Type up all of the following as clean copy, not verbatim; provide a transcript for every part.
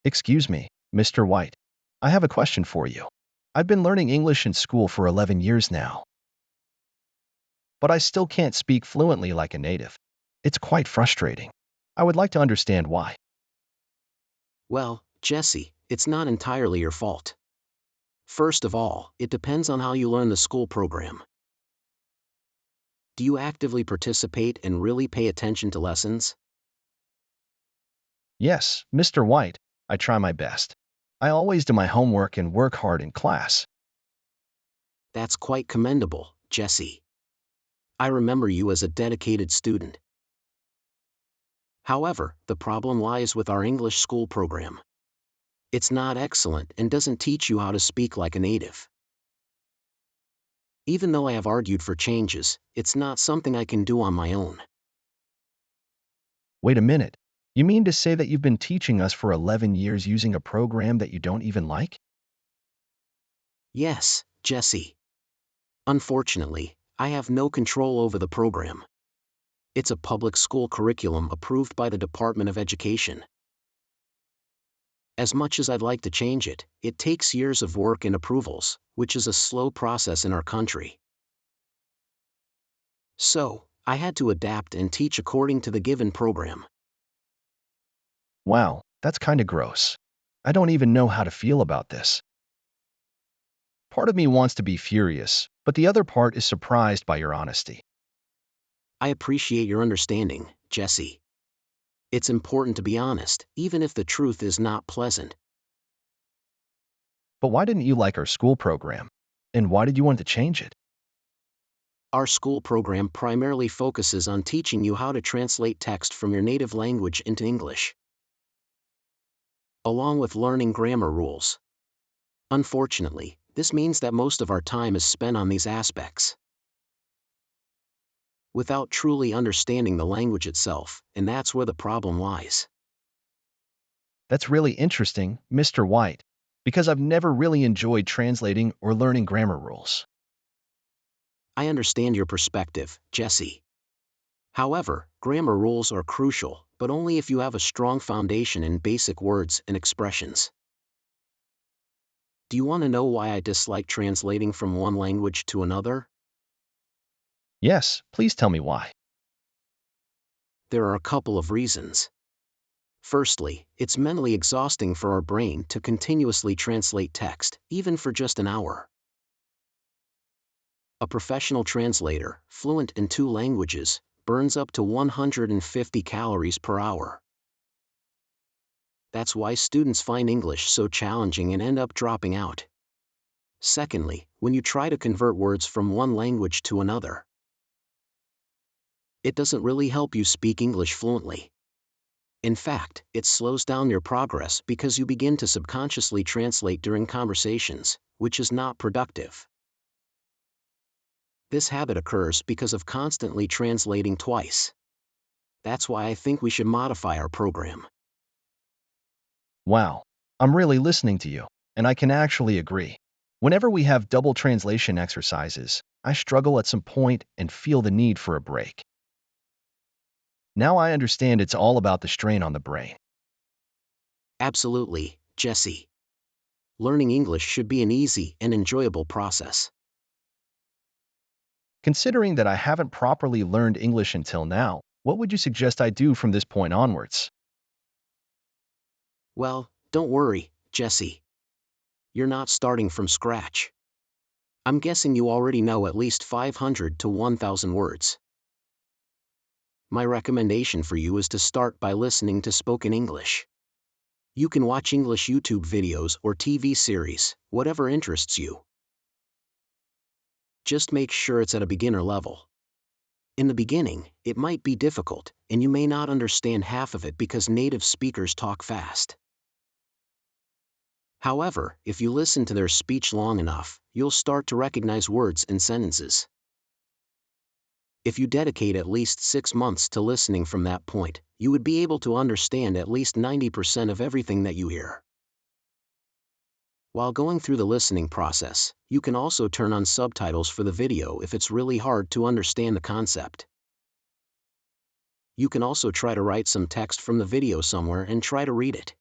Excuse me, Mr. White. I have a question for you. I've been learning English in school for 11 years now, but I still can't speak fluently like a native. It's quite frustrating. I would like to understand why. Well, Jesse, it's not entirely your fault. First of all, it depends on how you learn the school program. Do you actively participate and really pay attention to lessons? Yes, Mr. White, I try my best. I always do my homework and work hard in class. That's quite commendable, Jesse. I remember you as a dedicated student. However, the problem lies with our English school program. It's not excellent and doesn't teach you how to speak like a native. Even though I have argued for changes, it's not something I can do on my own. Wait a minute. You mean to say that you've been teaching us for 11 years using a program that you don't even like? Yes, Jesse. Unfortunately, I have no control over the program. It's a public school curriculum approved by the Department of Education. As much as I'd like to change it, it takes years of work and approvals, which is a slow process in our country. So, I had to adapt and teach according to the given program. Wow, that's kinda gross. I don't even know how to feel about this. Part of me wants to be furious, but the other part is surprised by your honesty. I appreciate your understanding, Jesse. It's important to be honest, even if the truth is not pleasant. But why didn't you like our school program? And why did you want to change it? Our school program primarily focuses on teaching you how to translate text from your native language into English, along with learning grammar rules. Unfortunately, this means that most of our time is spent on these aspects, without truly understanding the language itself, and that's where the problem lies. That's really interesting, Mr. White, because I've never really enjoyed translating or learning grammar rules. I understand your perspective, Jesse. However, grammar rules are crucial, but only if you have a strong foundation in basic words and expressions. Do you want to know why I dislike translating from one language to another? Yes, please tell me why. There are a couple of reasons. Firstly, it's mentally exhausting for our brain to continuously translate text, even for just an hour. A professional translator, fluent in 2 languages, burns up to 150 calories per hour. That's why students find English so challenging and end up dropping out. Secondly, when you try to convert words from one language to another, it doesn't really help you speak English fluently. In fact, it slows down your progress because you begin to subconsciously translate during conversations, which is not productive. This habit occurs because of constantly translating twice. That's why I think we should modify our program. Wow, I'm really listening to you, and I can actually agree. Whenever we have double translation exercises, I struggle at some point and feel the need for a break. Now I understand it's all about the strain on the brain. Absolutely, Jesse. Learning English should be an easy and enjoyable process. Considering that I haven't properly learned English until now, what would you suggest I do from this point onwards? Well, don't worry, Jesse. You're not starting from scratch. I'm guessing you already know at least 500 to 1,000 words. My recommendation for you is to start by listening to spoken English. You can watch English YouTube videos or TV series, whatever interests you. Just make sure it's at a beginner level. In the beginning, it might be difficult, and you may not understand half of it because native speakers talk fast. However, if you listen to their speech long enough, you'll start to recognize words and sentences. If you dedicate at least 6 months to listening from that point, you would be able to understand at least 90% of everything that you hear. While going through the listening process, you can also turn on subtitles for the video if it's really hard to understand the concept. You can also try to write some text from the video somewhere and try to read it.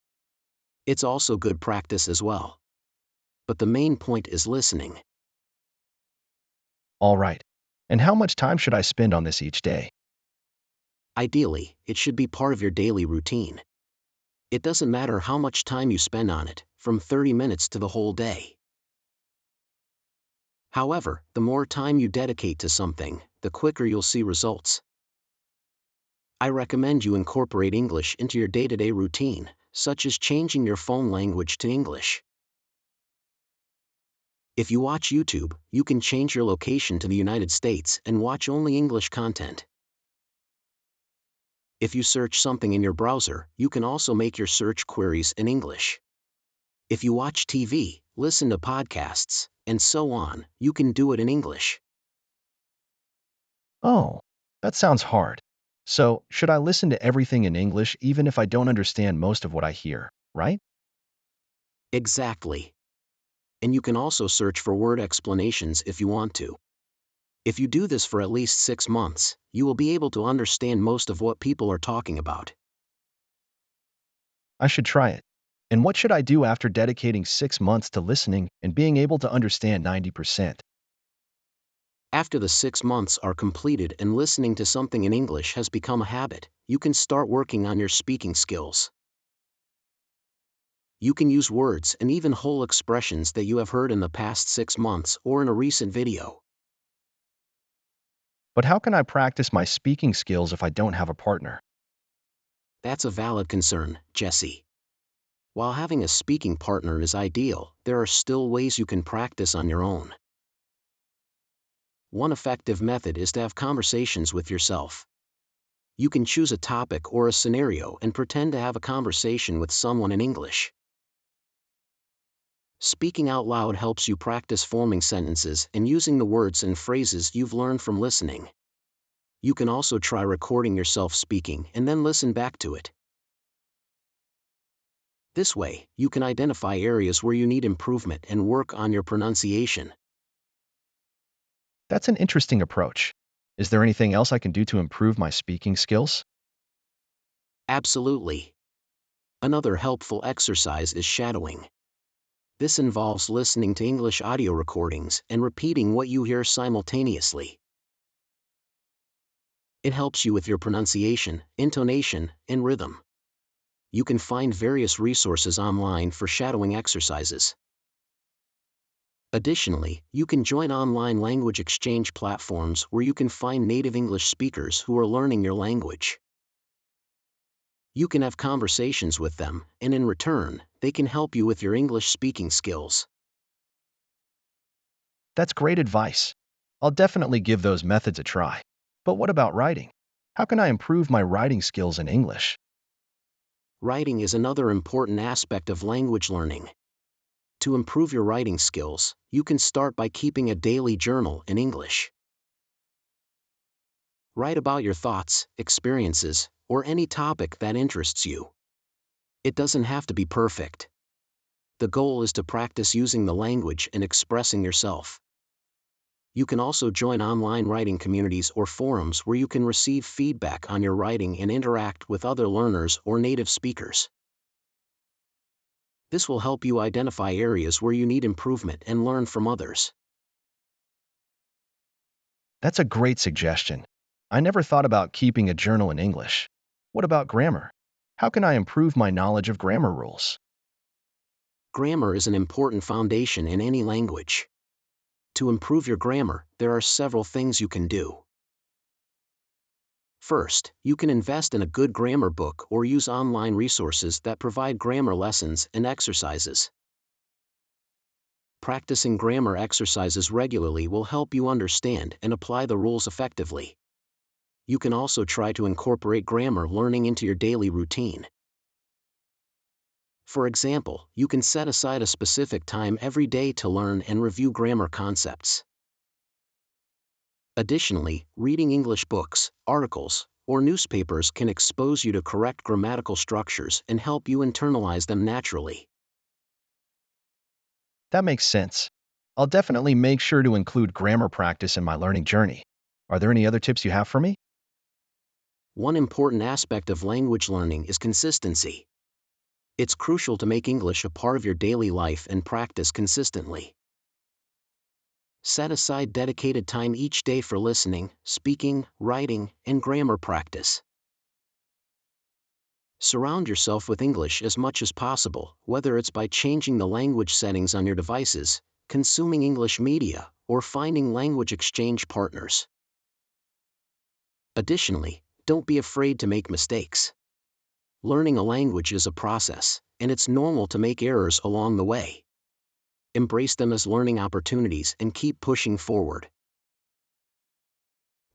It's also good practice as well. But the main point is listening. All right. And how much time should I spend on this each day? Ideally, it should be part of your daily routine. It doesn't matter how much time you spend on it, from 30 minutes to the whole day. However, the more time you dedicate to something, the quicker you'll see results. I recommend you incorporate English into your day-to-day routine, such as changing your phone language to English. If you watch YouTube, you can change your location to the United States and watch only English content. If you search something in your browser, you can also make your search queries in English. If you watch TV, listen to podcasts, and so on, you can do it in English. Oh, that sounds hard. So, should I listen to everything in English even if I don't understand most of what I hear, right? Exactly. And you can also search for word explanations if you want to. If you do this for at least 6 months, you will be able to understand most of what people are talking about. I should try it. And what should I do after dedicating 6 months to listening and being able to understand 90%? After the 6 months are completed and listening to something in English has become a habit, you can start working on your speaking skills. You can use words and even whole expressions that you have heard in the past 6 months or in a recent video. But how can I practice my speaking skills if I don't have a partner? That's a valid concern, Jesse. While having a speaking partner is ideal, there are still ways you can practice on your own. One effective method is to have conversations with yourself. You can choose a topic or a scenario and pretend to have a conversation with someone in English. Speaking out loud helps you practice forming sentences and using the words and phrases you've learned from listening. You can also try recording yourself speaking and then listen back to it. This way, you can identify areas where you need improvement and work on your pronunciation. That's an interesting approach. Is there anything else I can do to improve my speaking skills? Absolutely. Another helpful exercise is shadowing. This involves listening to English audio recordings and repeating what you hear simultaneously. It helps you with your pronunciation, intonation, and rhythm. You can find various resources online for shadowing exercises. Additionally, you can join online language exchange platforms where you can find native English speakers who are learning your language. You can have conversations with them, and in return, they can help you with your English speaking skills. That's great advice. I'll definitely give those methods a try. But what about writing? How can I improve my writing skills in English? Writing is another important aspect of language learning. To improve your writing skills, you can start by keeping a daily journal in English. Write about your thoughts, experiences, or any topic that interests you. It doesn't have to be perfect. The goal is to practice using the language and expressing yourself. You can also join online writing communities or forums where you can receive feedback on your writing and interact with other learners or native speakers. This will help you identify areas where you need improvement and learn from others. That's a great suggestion. I never thought about keeping a journal in English. What about grammar? How can I improve my knowledge of grammar rules? Grammar is an important foundation in any language. To improve your grammar, there are several things you can do. First, you can invest in a good grammar book or use online resources that provide grammar lessons and exercises. Practicing grammar exercises regularly will help you understand and apply the rules effectively. You can also try to incorporate grammar learning into your daily routine. For example, you can set aside a specific time every day to learn and review grammar concepts. Additionally, reading English books, articles, or newspapers can expose you to correct grammatical structures and help you internalize them naturally. That makes sense. I'll definitely make sure to include grammar practice in my learning journey. Are there any other tips you have for me? One important aspect of language learning is consistency. It's crucial to make English a part of your daily life and practice consistently. Set aside dedicated time each day for listening, speaking, writing, and grammar practice. Surround yourself with English as much as possible, whether it's by changing the language settings on your devices, consuming English media, or finding language exchange partners. Additionally, don't be afraid to make mistakes. Learning a language is a process, and it's normal to make errors along the way. Embrace them as learning opportunities and keep pushing forward.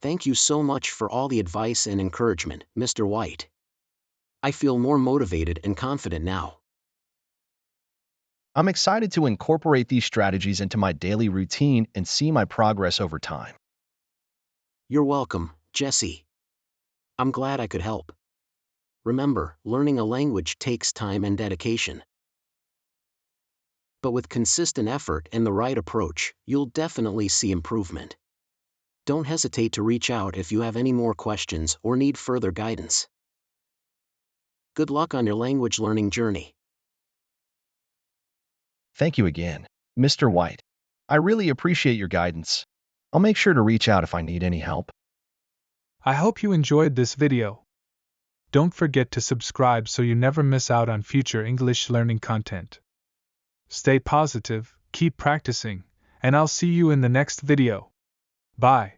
Thank you so much for all the advice and encouragement, Mr. White. I feel more motivated and confident now. I'm excited to incorporate these strategies into my daily routine and see my progress over time. You're welcome, Jesse. I'm glad I could help. Remember, learning a language takes time and dedication. But with consistent effort and the right approach, you'll definitely see improvement. Don't hesitate to reach out if you have any more questions or need further guidance. Good luck on your language learning journey. Thank you again, Mr. White. I really appreciate your guidance. I'll make sure to reach out if I need any help. I hope you enjoyed this video. Don't forget to subscribe so you never miss out on future English learning content. Stay positive, keep practicing, and I'll see you in the next video. Bye.